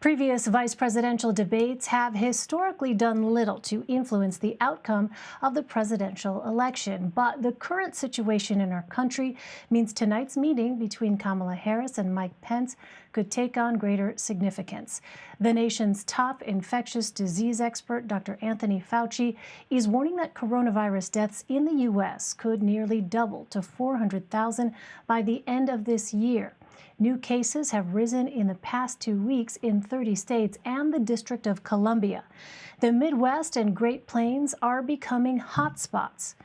Previous vice presidential debates have historically done little to influence the outcome of the presidential election. But the current situation in our country means tonight's meeting between Kamala Harris and Mike Pence could take on greater significance. The nation's top infectious disease expert, Dr. Anthony Fauci, is warning that coronavirus deaths in the U.S. could nearly double to 400,000 by the end of this year. New cases have risen in the past 2 weeks in 30 states and the District of Columbia. The Midwest and Great Plains are becoming hotspots.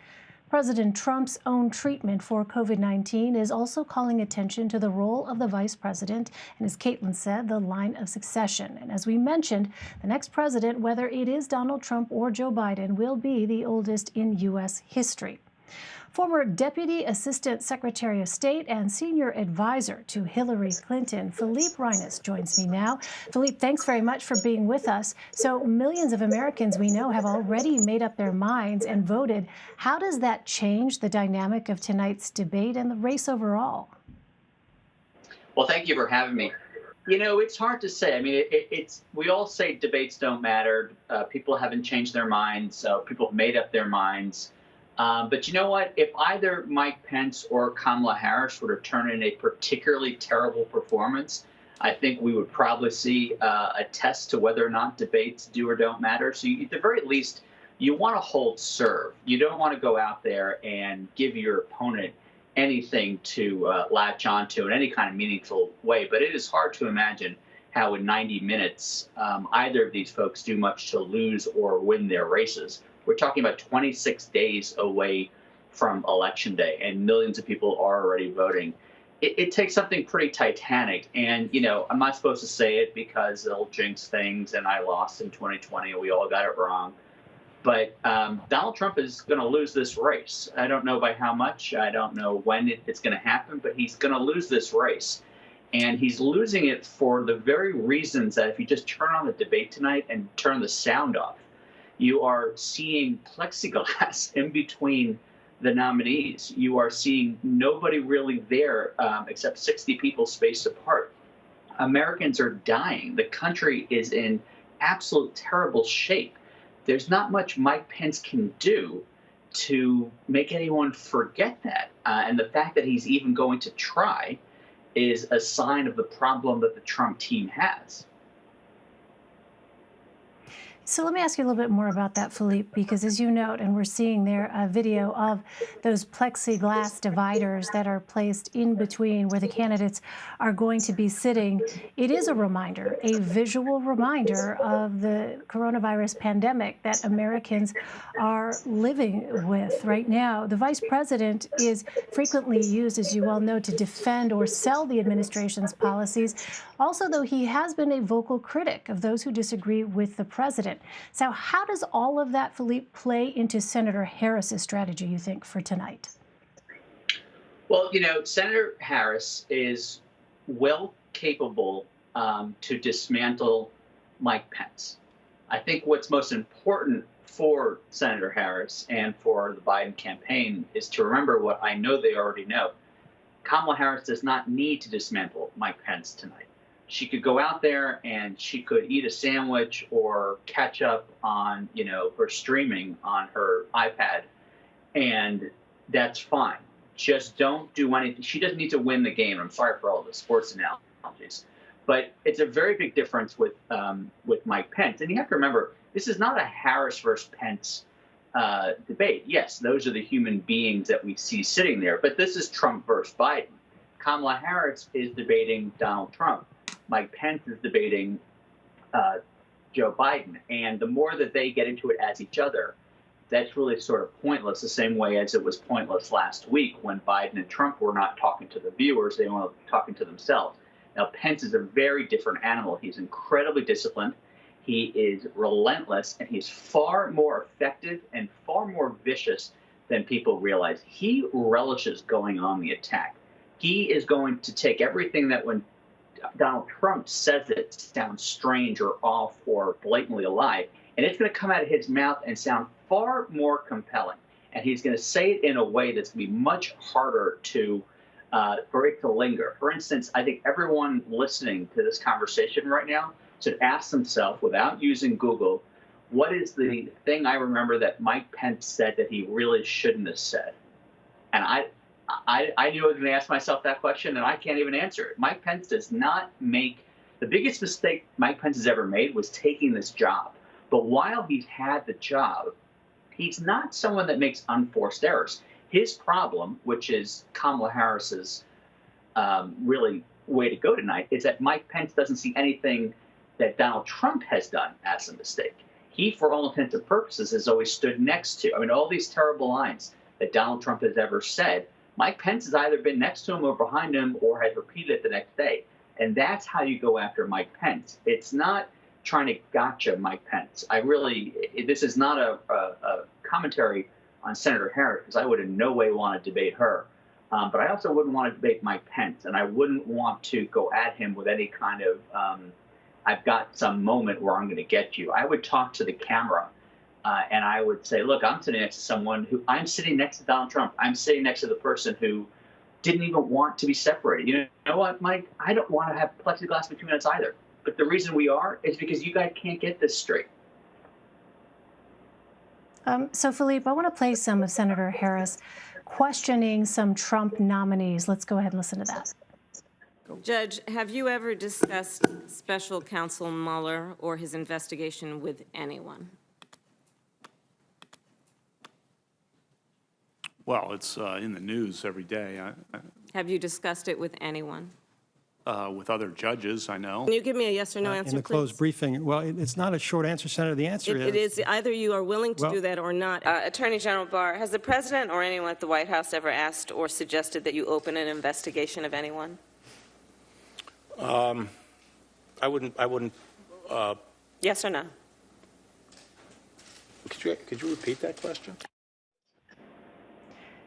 President Trump's own treatment for COVID-19 is also calling attention to the role of the vice president and, as Caitlin said, the line of succession. And as we mentioned, the next president, whether it is Donald Trump or Joe Biden, will be the oldest in U.S. history. Former Deputy Assistant Secretary of State and Senior Advisor to Hillary Clinton, Philippe Reines, joins me now. Philippe, thanks very much for being with us. So millions of Americans we know have already made up their minds and voted. How does that change the dynamic of tonight's debate and the race overall? Well, thank you for having me. You know, it's hard to say. I mean, we all say debates don't matter. People haven't changed their minds. People have made up their minds. But you know what? If either Mike Pence or Kamala Harris were to turn in a particularly terrible performance, I think we would probably see a test to whether or not debates do or don't matter. So at the very least, you want to hold serve. You don't want to go out there and give your opponent anything to latch onto in any kind of meaningful way. But it is hard to imagine how in 90 minutes either of these folks do much to lose or win their races. We're talking about 26 days away from Election Day, and millions of people are already voting. It takes something pretty titanic. And, you know, I'm not supposed to say it because it'll jinx things, and I lost in 2020, and we all got it wrong. But Donald Trump is going to lose this race. I don't know by how much. I don't know when it's going to happen, but he's going to lose this race. And he's losing it for the very reasons that if you just turn on the debate tonight and turn the sound off, you are seeing plexiglass in between the nominees. You are seeing nobody really there except 60 people spaced apart. Americans are dying. The country is in absolute terrible shape. There's not much Mike Pence can do to make anyone forget that. And the fact that he's even going to try is a sign of the problem that the Trump team has. So let me ask you a little bit more about that, Philippe, because as you note, and we're seeing there a video of those plexiglass dividers that are placed in between where the candidates are going to be sitting. It is a reminder, a visual reminder of the coronavirus pandemic that Americans are living with right now. The vice president is frequently used, as you well know, to defend or sell the administration's policies. Also, though, he has been a vocal critic of those who disagree with the president. So how does all of that, Philippe, play into Senator Harris's strategy, you think, for tonight? Well, you know, Senator Harris is well capable to dismantle Mike Pence. I think what's most important for Senator Harris and for the Biden campaign is to remember what I know they already know. Kamala Harris does not need to dismantle Mike Pence tonight. She could go out there and she could eat a sandwich or catch up on, you know, her streaming on her iPad, and that's fine. Just don't do anything. She doesn't need to win the game. I'm sorry for all the sports analogies, but it's a very big difference with Mike Pence. And you have to remember, this is not a Harris versus Pence debate. Yes, those are the human beings that we see sitting there, but this is Trump versus Biden. Kamala Harris is debating Donald Trump. Mike Pence is debating Joe Biden. And the more that they get into it as each other, that's really sort of pointless, the same way as it was pointless last week when Biden and Trump were not talking to the viewers, they were talking to themselves. Now, Pence is a very different animal. He's incredibly disciplined. He is relentless, and he's far more effective and far more vicious than people realize. He relishes going on the attack. He is going to take everything that when Donald Trump says it sounds strange or off or blatantly a lie, and it's going to come out of his mouth and sound far more compelling. And he's going to say it in a way that's going to be much harder to for it to linger. For instance, I think everyone listening to this conversation right now should ask themselves, without using Google, what is the thing I remember that Mike Pence said that he really shouldn't have said? And I knew I was going to ask myself that question, and I can't even answer it. Mike Pence does not make the biggest mistake Mike Pence has ever made was taking this job. But while he's had the job, he's not someone that makes unforced errors. His problem, which is Kamala Harris's really way to go tonight, is that Mike Pence doesn't see anything that Donald Trump has done as a mistake. He, for all intents and purposes, has always stood next to. I mean, all these terrible lines that Donald Trump has ever said, Mike Pence has either been next to him or behind him or has repeated it the next day. And that's how you go after Mike Pence. It's not trying to gotcha Mike Pence. This is not a commentary on Senator Harris, because I would in no way want to debate her. But I also wouldn't want to debate Mike Pence, and I wouldn't want to go at him with any kind of, I've got some moment where I'm going to get you. I would talk to the camera, and I would say, look, I'm sitting next to someone who, I'm sitting next to Donald Trump. I'm sitting next to the person who didn't even want to be separated. You know what, Mike? I don't want to have plexiglass between us either. But the reason we are is because you guys can't get this straight. So, Philippe, I want to play some of Senator Harris questioning some Trump nominees. Let's go ahead and listen to that. Judge, have you ever discussed Special Counsel Mueller or his investigation with anyone? Well, it's in the news every day. Have you discussed it with anyone? With other judges, I know. Can you give me a yes or no answer, in the closed please? briefing? Well, it's not a short answer, Senator. The answer It is either you are willing to Well- do that or not. Attorney General Barr, has the President or anyone at the White House ever asked or suggested that you open an investigation of anyone? I wouldn't. Yes or no? Could you repeat that question?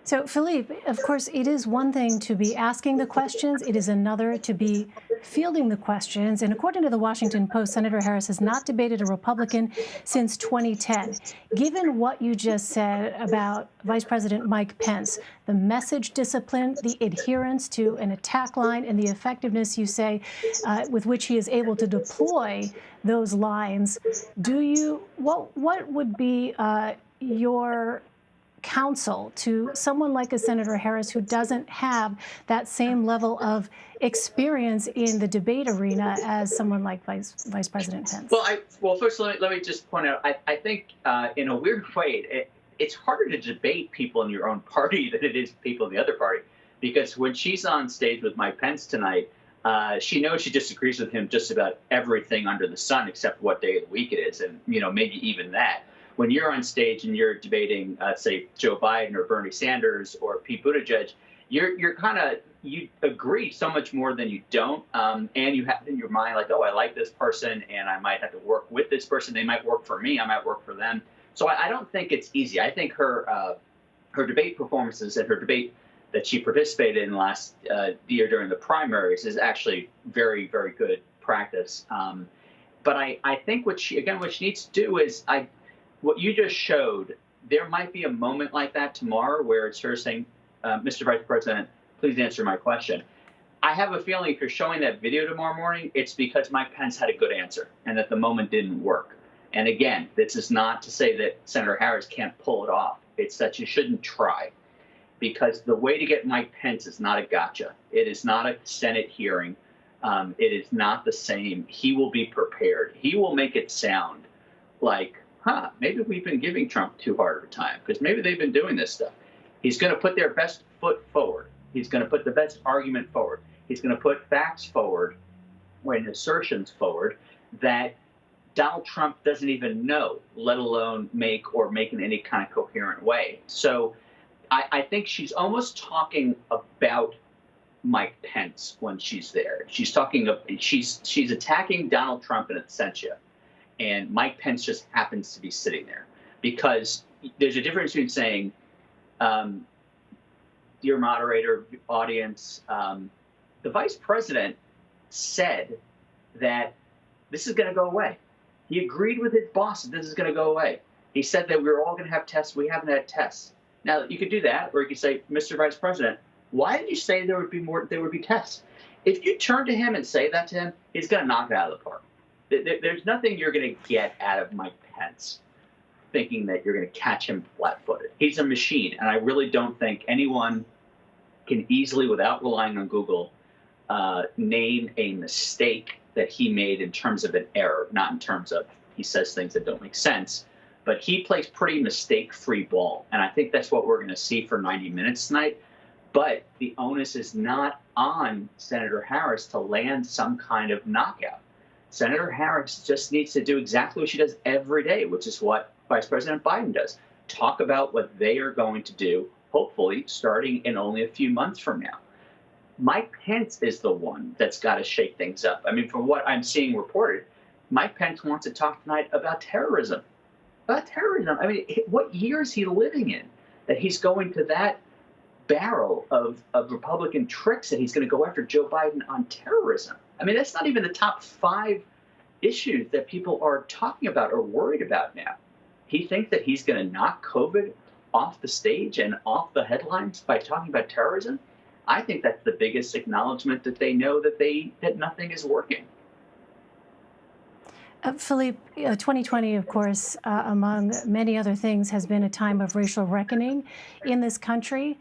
So, Philippe, of course, it is one thing to be asking the questions. It is another to be fielding the questions. And according to the Washington Post, Senator Harris has not debated a Republican since 2010. Given what you just said about Vice President Mike Pence, the message discipline, the adherence to an attack line, and the effectiveness, you say, with which he is able to deploy those lines, what would be your counsel to someone like a Senator Harris who doesn't have that same level of experience in the debate arena as someone like Vice President Pence? Well, first let me just point out, I think in a weird way, it's harder to debate people in your own party than it is people in the other party, because when she's on stage with Mike Pence tonight, she knows she disagrees with him just about everything under the sun except what day of the week it is, and maybe even that. When you're on stage and you're debating, say, Joe Biden or Bernie Sanders or Pete Buttigieg, you agree so much more than you don't, and you have in your mind like, oh, I like this person, and I might have to work with this person. They might work for me. I might work for them. So I don't think it's easy. I think her debate performances and her debate that she participated in last year during the primaries is actually very, very good practice. But I think what she needs to do is what you just showed, there might be a moment like that tomorrow where it's her saying, Mr. Vice President, please answer my question. I have a feeling if you're showing that video tomorrow morning, it's because Mike Pence had a good answer and that the moment didn't work. And again, this is not to say that Senator Harris can't pull it off. It's that you shouldn't try, because the way to get Mike Pence is not a gotcha. It is not a Senate hearing. It is not the same. He will be prepared. He will make it sound like, maybe we've been giving Trump too hard of a time, because maybe they've been doing this stuff. He's going to put their best foot forward. He's going to put the best argument forward. He's going to put facts forward and assertions forward that Donald Trump doesn't even know, let alone make in any kind of coherent way. So I think she's almost talking about Mike Pence when she's there. She's attacking Donald Trump in absentia. And Mike Pence just happens to be sitting there, because there's a difference between saying, dear moderator, audience, the vice president said that this is going to go away. He agreed with his boss that this is going to go away. He said that we're all going to have tests. We haven't had tests. Now, you could do that, or you could say, Mr. Vice President, why did you say there would be tests? If you turn to him and say that to him, he's going to knock it out of the park. There's nothing you're going to get out of Mike Pence thinking that you're going to catch him flat-footed. He's a machine, and I really don't think anyone can easily, without relying on Google, name a mistake that he made in terms of an error, not in terms of he says things that don't make sense. But he plays pretty mistake-free ball, and I think that's what we're going to see for 90 minutes tonight. But the onus is not on Senator Harris to land some kind of knockout. Senator Harris just needs to do exactly what she does every day, which is what Vice President Biden does. Talk about what they are going to do, hopefully starting in only a few months from now. Mike Pence is the one that's got to shake things up. I mean, from what I'm seeing reported, Mike Pence wants to talk tonight about terrorism. About terrorism. I mean, what year is he living in that he's going to that barrel of Republican tricks that he's going to go after Joe Biden on terrorism? I mean, that's not even the top 5 issues that people are talking about or worried about now. He thinks that he's going to knock COVID off the stage and off the headlines by talking about terrorism. I think that's the biggest acknowledgement that they know that nothing is working. Philippe, 2020, of course, among many other things, has been a time of racial reckoning in this country.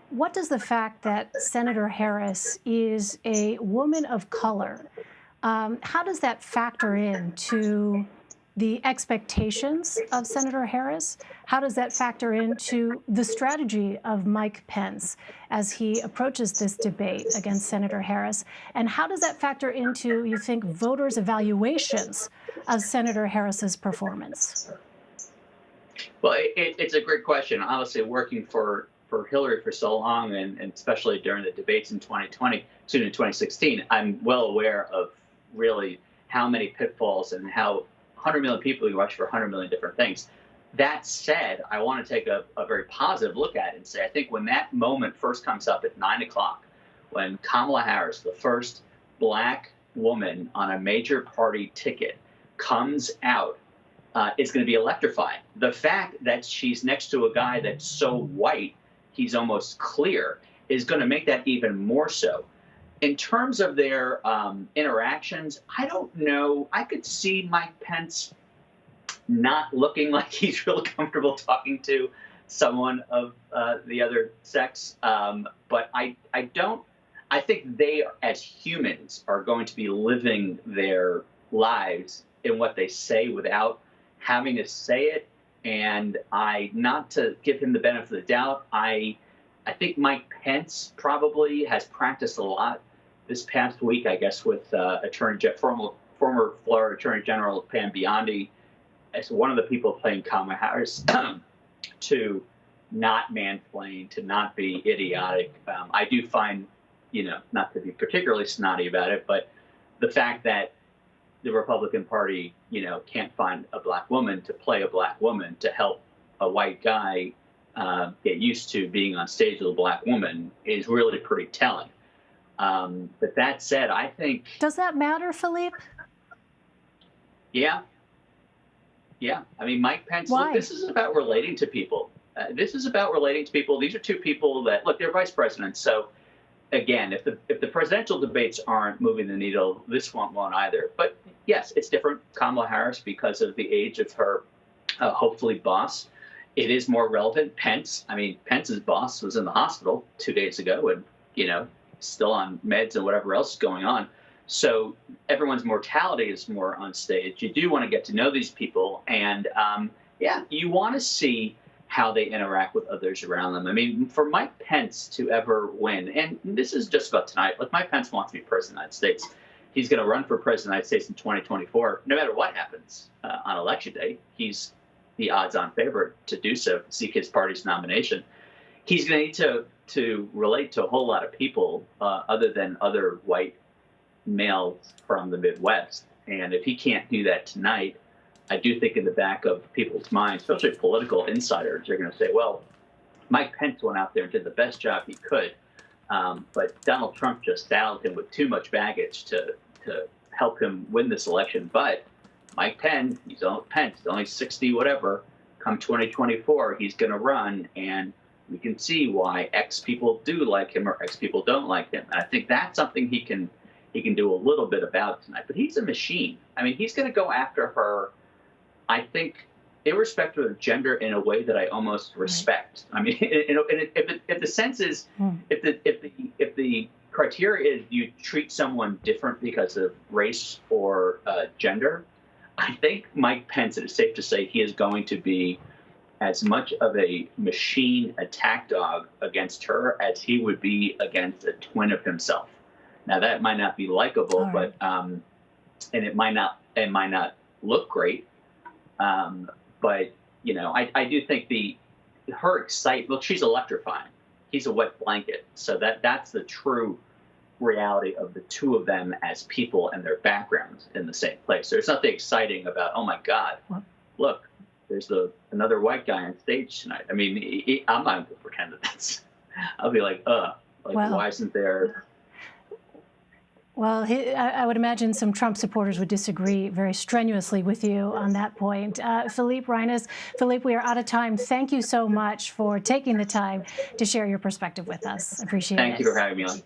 What does the fact that Senator Harris is a woman of color, how does that factor into the expectations of Senator Harris? How does that factor into the strategy of Mike Pence as he approaches this debate against Senator Harris? And how does that factor into, you think, voters' evaluations of Senator Harris's performance? Well, it's a great question. Honestly, working for Hillary for so long, and especially during the debates in 2016, I'm well aware of really how many pitfalls and how 100 million people who rush for 100 million different things. That said, I want to take a very positive look at it and say, I think when that moment first comes up at 9 o'clock, when Kamala Harris, the first black woman on a major party ticket, comes out, it's going to be electrifying. The fact that she's next to a guy that's so white, he's almost clear, is going to make that even more so. In terms of their interactions, I don't know. I could see Mike Pence not looking like he's really comfortable talking to someone of the other sex. But I don't. I think they, as humans, are going to be living their lives in what they say without having to say it. And not to give him the benefit of the doubt, I think Mike Pence probably has practiced a lot this past week, I guess, with former Florida Attorney General Pam Biondi as one of the people playing Kamala Harris to not mansplain, to not be idiotic. I do find, not to be particularly snotty about it, but the fact that the Republican Party, can't find a black woman to play a black woman to help a white guy get used to being on stage with a black woman is really pretty telling. But that said, I think... Does that matter, Philippe? Yeah. I mean, Mike Pence, Why? Look, this is about relating to people. These are two people that, look, they're vice presidents. So, again, if the presidential debates aren't moving the needle, this one won't either. But, yes, it's different. Kamala Harris, because of the age of her, hopefully, boss, it is more relevant. Pence's boss was in the hospital 2 days ago and, still on meds and whatever else is going on. So everyone's mortality is more on stage. You do want to get to know these people. And, you want to see how they interact with others around them. I mean, for Mike Pence to ever win, and this is just about tonight, like Mike Pence wants to be president of the United States. He's going to run for president of the United States in 2024. No matter what happens on Election Day, he's the odds-on favorite to do so, seek his party's nomination. He's going to need to relate to a whole lot of people other than other white males from the Midwest. And if he can't do that tonight, I do think in the back of people's minds, especially political insiders, are going to say, well, Mike Pence went out there and did the best job he could. But Donald Trump just saddled him with too much baggage to help him win this election. But Mike Pence, he's only 60 whatever. Come 2024, he's going to run, and we can see why X people do like him or X people don't like him. And I think that's something he can he can do a little bit about tonight. But he's a machine. I mean, he's going to go after her, I think, irrespective of gender, in a way that I almost respect. I mean, if the sense is, if the criteria is you treat someone different because of race or gender, I think Mike Pence, it is safe to say, he is going to be as much of a machine attack dog against her as he would be against a twin of himself. Now that might not be likable, but and it might not look great. But you know, I do think her excitement. Look, she's electrifying. He's a wet blanket. So that's the true reality of the two of them as people and their backgrounds in the same place. There's nothing exciting about, oh my God, look, there's another white guy on stage tonight. I mean, I'm not going to pretend that I'll be like, why isn't there? Well, I would imagine some Trump supporters would disagree very strenuously with you on that point. Philippe Reines, Philippe, we are out of time. Thank you so much for taking the time to share your perspective with us. Appreciate it. Thank you for having me on.